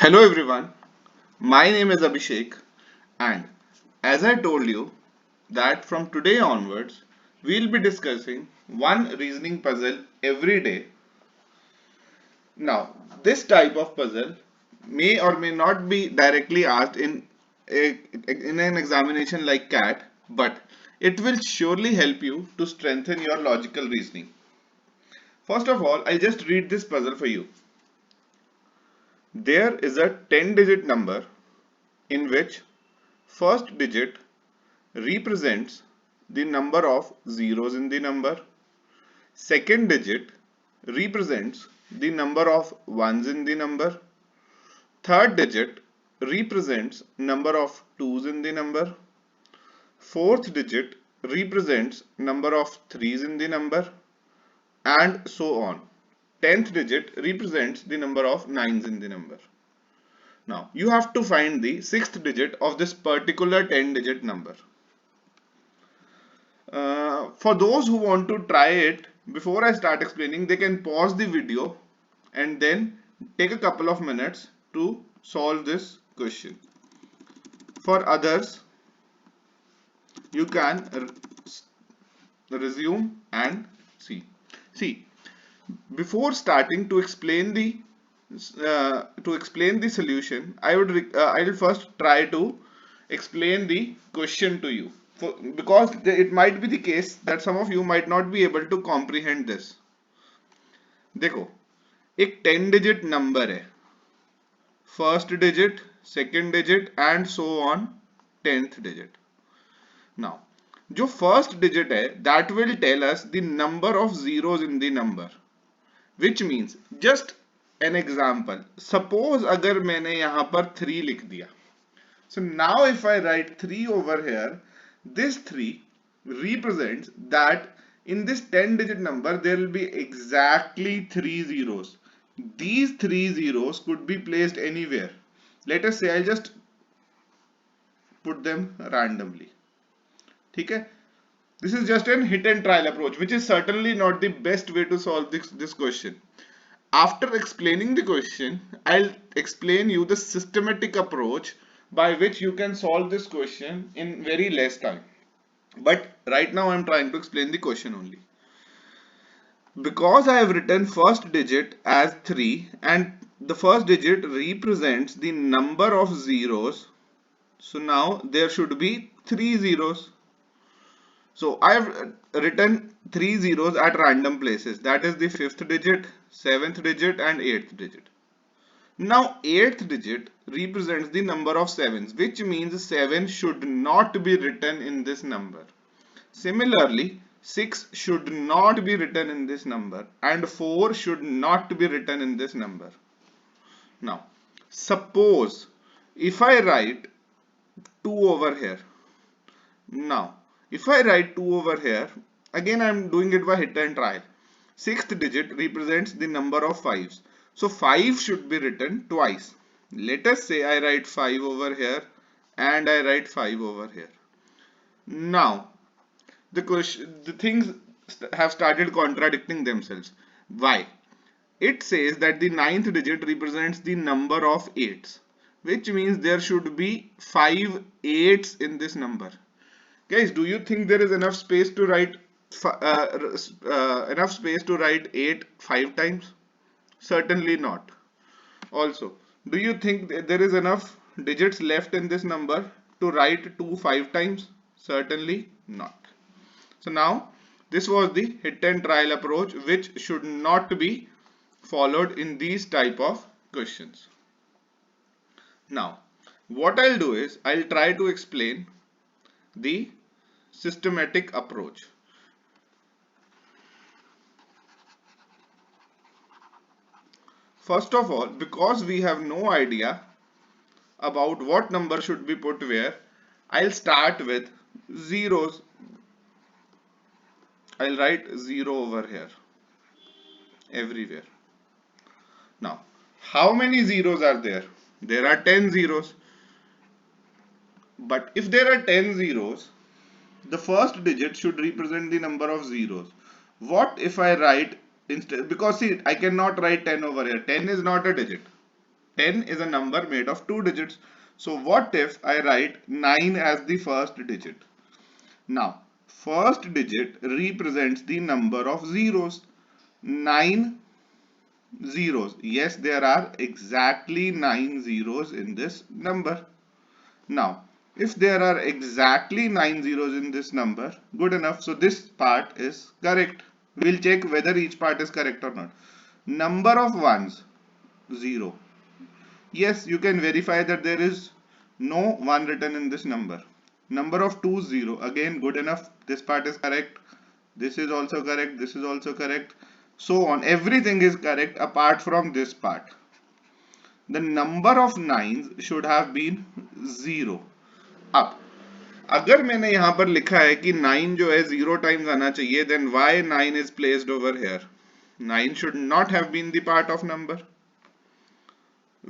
Hello everyone, my name is Abhishek, and as I told you that from today onwards we'll be discussing one reasoning puzzle every day. Now, this type of puzzle may or may not be directly asked in an examination like CAT, but it will surely help you to strengthen your logical reasoning. First of all, I'll just read this puzzle for you. There is a 10-digit number in which first digit represents the number of zeros in the number. Second digit represents the number of ones in the number. Third digit represents number of twos in the number. Fourth digit represents number of threes in the number, and so on. 10th digit represents the number of nines in the number. Now you have to find the sixth digit of this particular 10 digit number. For those who want to try it, before I start explaining, they can pause the video and then take a couple of minutes to solve this question. For others, you can resume and see. See, before starting to explain the solution, I will first try to explain the question to you. Because it might be the case that some of you might not be able to comprehend this. देखो एक 10 digit number है, first digit, second digit and so on 10th digit. Now जो first digit है that will tell us the number of zeros in the number, which means just an example. Suppose अगर मैंने यहां पर 3 लिख दिया, so now if I write 3 over here, this 3 represents that in this 10 digit number there will be exactly 3 zeros. These 3 zeros could be placed anywhere. Let us say I'll just put them randomly. Okay? This is just an hit and trial approach, which is certainly not the best way to solve this question. After explaining the question, I'll explain you the systematic approach by which you can solve this question in very less time. But right now I'm trying to explain the question only. Because I have written first digit as 3 and the first digit represents the number of zeros, so now there should be 3 zeros. So I have written 3 zeros at random places, that is the 5th digit, 7th digit and 8th digit. Now 8th digit represents the number of 7s, which means 7 should not be written in this number. Similarly, 6 should not be written in this number and 4 should not be written in this number. Now, suppose if I write 2 over here. Now, if I write 2 over here, again I am doing it by hit and trial. 6th digit represents the number of 5s. So 5 should be written twice. Let us say I write 5 over here and I write 5 over here. Now, the things have started contradicting themselves. Why? It says that the 9th digit represents the number of 8s, which means there should be 5 8s in this number. Guys, do you think there is enough space to write 8 5 times? Certainly not. Also, do you think there is enough digits left in this number to write 2 5 times? Certainly not. So now this was the hit and trial approach, which should not be followed in these type of questions. Now what I'll do is I'll try to explain the systematic approach. First of all, because we have no idea about what number should be put where, I'll start with zeros. I'll write 0 over here everywhere. Now, how many zeros are there? There are 10 zeros. But if there are 10 zeros, the first digit should represent the number of zeros. What if I write instead, because see, I cannot write 10 over here. 10 is not a digit. 10 is a number made of 2 digits. So what if I write 9 as the first digit? Now, first digit represents the number of zeros. 9 zeros. Yes, there are exactly 9 zeros in this number. Now, if there are exactly 9 zeros in this number, good enough. So this part is correct. We'll check whether each part is correct or not. Number of ones, 0. Yes, you can verify that there is no 1 written in this number. Number of 2, 0. Again, good enough. This part is correct. This is also correct. This is also correct. So on. Everything is correct apart from this part. The number of nines should have been 0. अब अगर मैंने यहाँ पर लिखा है कि 9 जो है 0 times आना चाहिए, then why 9 is placed over here? 9 should not have been the part of number.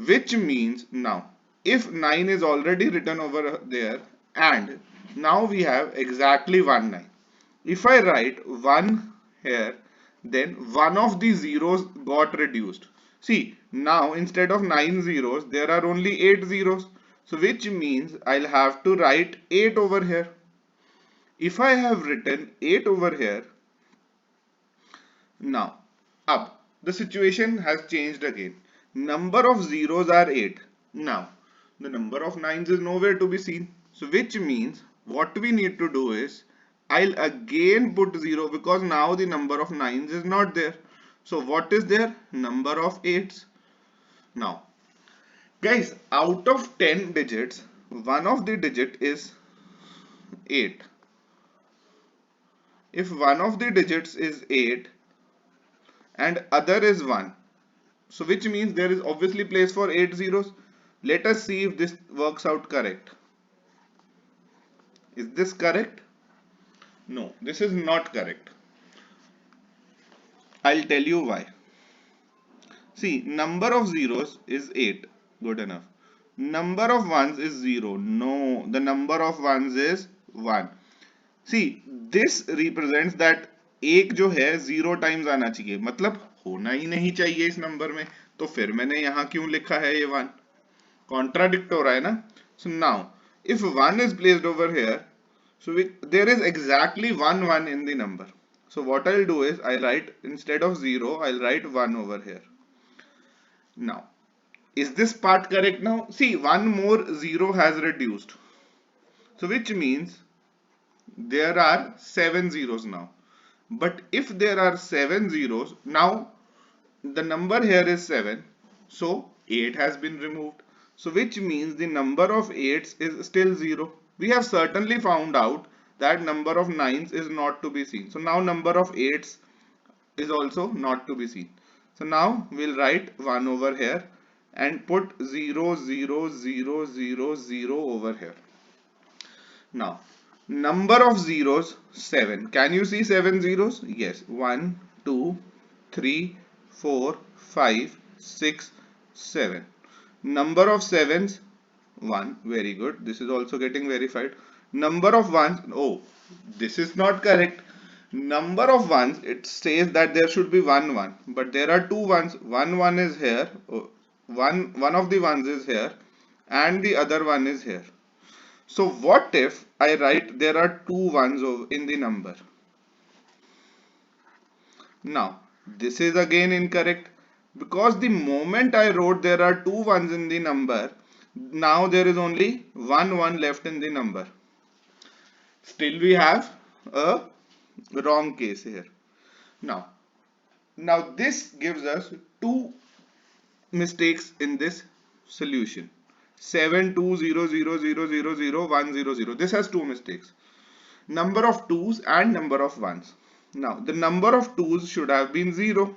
Which means now, if 9 is already written over there and now we have exactly 1 9. If I write 1 here, then one of the zeros got reduced. See, now instead of 9 zeros, there are only 8 zeros. So which means I'll have to write 8 over here. If I have written 8 over here, now up, the situation has changed again. Number of zeros are 8. Now, the number of nines is nowhere to be seen. So which means what we need to do is I'll again put 0 because now the number of nines is not there. So what is there? Number of 8s. Now, guys, out of 10 digits, one of the digit is 8. If one of the digits is 8 and other is 1, so which means there is obviously place for 8 zeros. Let us see if this works out correct. Is this correct? No, this is not correct. I'll tell you why. See, number of zeros is 8. Good enough. Number of ones is 0. No, the number of ones is 1. See, this represents that एक जो है 0 times आना चाहिए, मतलब होना ही नहीं चाहिए इस नंबर में, तो फिर मैंने यहाँ क्यों लिखा है ये 1? Contradict हो रहा है ना? So now, if 1 is placed over here, so there is exactly 1 1 in the number. So what I'll do is I'll write, instead of 0, I'll write 1 over here. Now, is this part correct now? See, one more 0 has reduced. So which means there are 7 zeros now. But if there are 7 zeros, now the number here is 7. So 8 has been removed. So which means the number of 8s is still 0. We have certainly found out that number of 9s is not to be seen. So now number of 8s is also not to be seen. So now we'll write 1 over here and put 0 0 0 0 0 over here. Now number of zeros 7. Can you see 7 zeros? Yes. 1 2 3 4 5 6 7. Number of sevens 1. Very good. This is also getting verified. Number of ones, oh, this is not correct. Number of ones, it says that there should be 1 1, but there are 2 ones. 1 1 is here, oh, one of the ones is here and the other one is here. So what if I write there are 2 ones in the number? Now this is again incorrect because the moment I wrote there are 2 ones in the number, now there is only 1 1 left in the number. Still we have a wrong case here. Now this gives us 2 mistakes in this solution. 7 2 0 0 0 0 0 1 0 0. This has 2 mistakes. Number of 2's and number of 1's. Now the number of 2's should have been 0,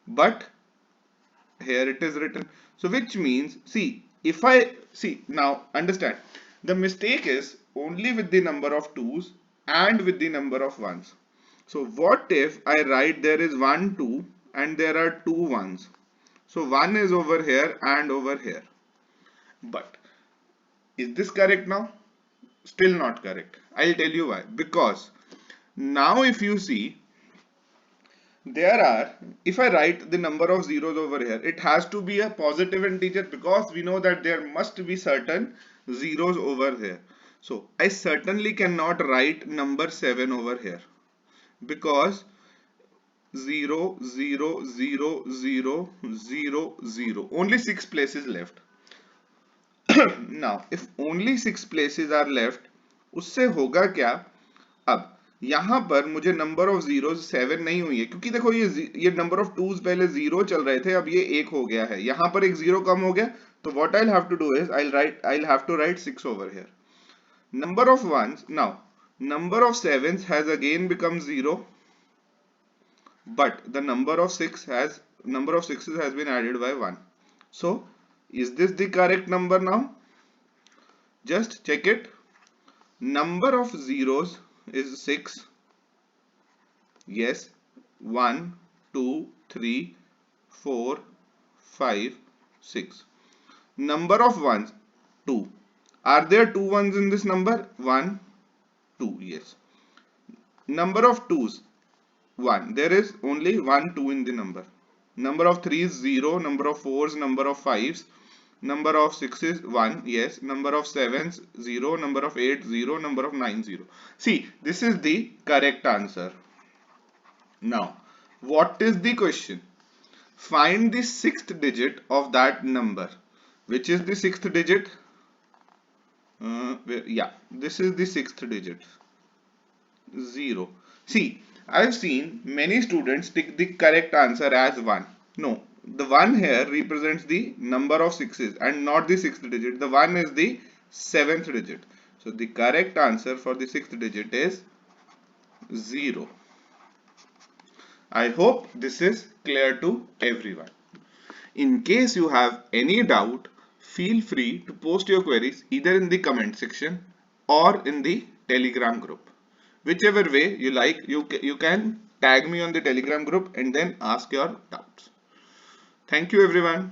but here it is written. So which means, see, if I see, now understand, the mistake is only with the number of 2's and with the number of 1's. So what if I write there is 1 2 and there are 2 1's? So 1 is over here and over here. But is this correct now? Still not correct. I'll tell you why. Because now if you see, there are, if I write the number of zeros over here, it has to be a positive integer because we know that there must be certain zeros over here. So I certainly cannot write number 7 over here because 0, 0, 0, 0, 0, 0. Only 6 places left. Now, if only 6 places are left, उससे होगा क्या? अब यहां पर मुझे number of zeros 7 नहीं हुई है क्योंकि देखो ये नंबर ऑफ टूज पहले 0 चल रहे थे, अब ये 1 हो गया है, यहां पर एक 0 कम हो गया, तो what I have to do is I have to write 6 over here. Number of ones, now number of sevens has again become 0, but the number of sixes has been added by 1. So is this the correct number now? Just check it. Number of zeros is 6. Yes. 1, 2, 3, 4, 5, 6. Number of ones 2. Are there 2 ones in this number? 1, 2. Yes. Number of twos 1. There is only 1 2 in the number. Number of threes 0. Number of fours, number of fives. Number of sixes 1. Yes. Number of sevens 0. Number of eight 0. Number of nine 0. See, this is the correct answer. Now, what is the question? Find the sixth digit of that number. Which is the sixth digit? Yeah, this is the sixth digit. 0. See, I've seen many students take the correct answer as 1. No, the 1 here represents the number of sixes and not the sixth digit. The 1 is the seventh digit. So the correct answer for the sixth digit is 0. I hope this is clear to everyone. In case you have any doubt, feel free to post your queries either in the comment section or in the Telegram group. Whichever way you like, you can tag me on the Telegram group and then ask your doubts. Thank you everyone.